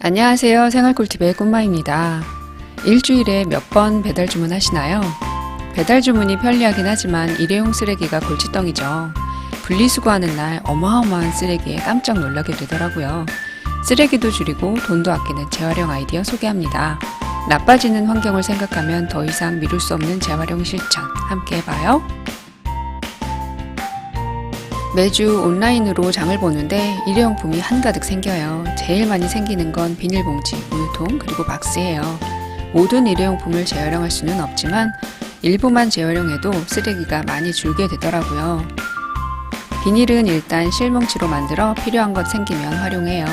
안녕하세요. 생활꿀팁의 꿈마입니다. 일주일에 몇 번 배달 주문하시나요? 배달 주문이 편리하긴 하지만 일회용 쓰레기가 골칫덩이죠. 분리수거하는 날 어마어마한 쓰레기에 깜짝 놀라게 되더라고요. 쓰레기도 줄이고 돈도 아끼는 재활용 아이디어 소개합니다. 나빠지는 환경을 생각하면 더 이상 미룰 수 없는 재활용 실천 함께 해봐요. 매주 온라인으로 장을 보는데 일회용품이 한가득 생겨요. 제일 많이 생기는 건 비닐봉지, 우유통, 그리고 박스예요. 모든 일회용품을 재활용할 수는 없지만 일부만 재활용해도 쓰레기가 많이 줄게 되더라고요. 비닐은 일단 실뭉치로 만들어 필요한 것 생기면 활용해요.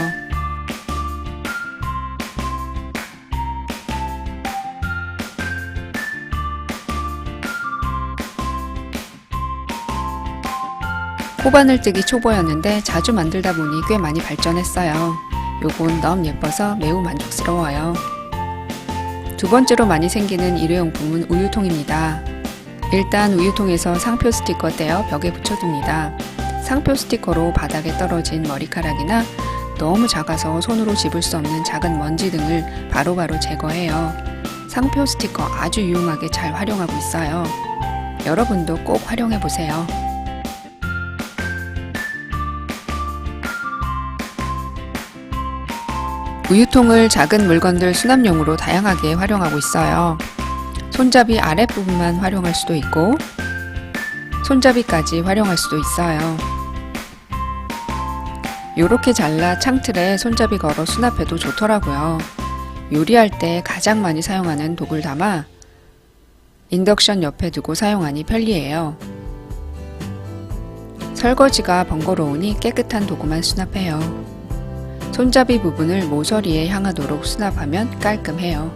코바늘뜨기 초보였는데 자주 만들다 보니 꽤 많이 발전했어요. 요건 너무 예뻐서 매우 만족스러워요. 두 번째로 많이 생기는 일회용품은 우유통입니다. 일단 우유통에서 상표 스티커 떼어 벽에 붙여둡니다. 상표 스티커로 바닥에 떨어진 머리카락이나 너무 작아서 손으로 집을 수 없는 작은 먼지 등을 바로바로 제거해요. 상표 스티커 아주 유용하게 잘 활용하고 있어요. 여러분도 꼭 활용해보세요. 우유통을 작은 물건들 수납용으로 다양하게 활용하고 있어요. 손잡이 아랫부분만 활용할 수도 있고 손잡이까지 활용할 수도 있어요. 요렇게 잘라 창틀에 손잡이 걸어 수납해도 좋더라고요. 요리할 때 가장 많이 사용하는 도구를 담아 인덕션 옆에 두고 사용하니 편리해요. 설거지가 번거로우니 깨끗한 도구만 수납해요. 손잡이 부분을 모서리에 향하도록 수납하면 깔끔해요.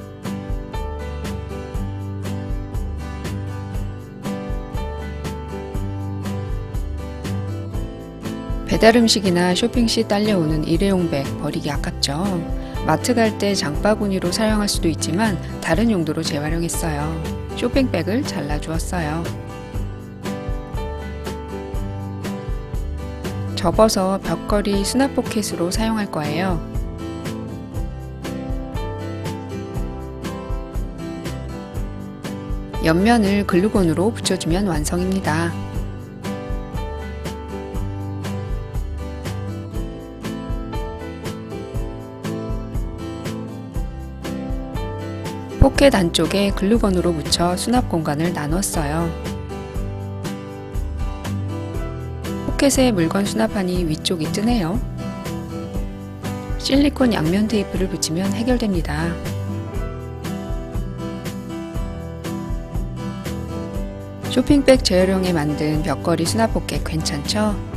배달 음식이나 쇼핑 시 딸려오는 일회용 백 버리기 아깝죠. 마트 갈 때 장바구니로 사용할 수도 있지만 다른 용도로 재활용했어요. 쇼핑백을 잘라주었어요. 접어서 벽걸이 수납 포켓으로 사용할 거예요. 옆면을 글루건으로 붙여주면 완성입니다. 포켓 안쪽에 글루건으로 붙여 수납 공간을 나눴어요. 포켓에 물건 수납하니 위쪽이 뜨네요. 실리콘 양면 테이프를 붙이면 해결됩니다. 쇼핑백 재활용에 만든 벽걸이 수납 포켓 괜찮죠?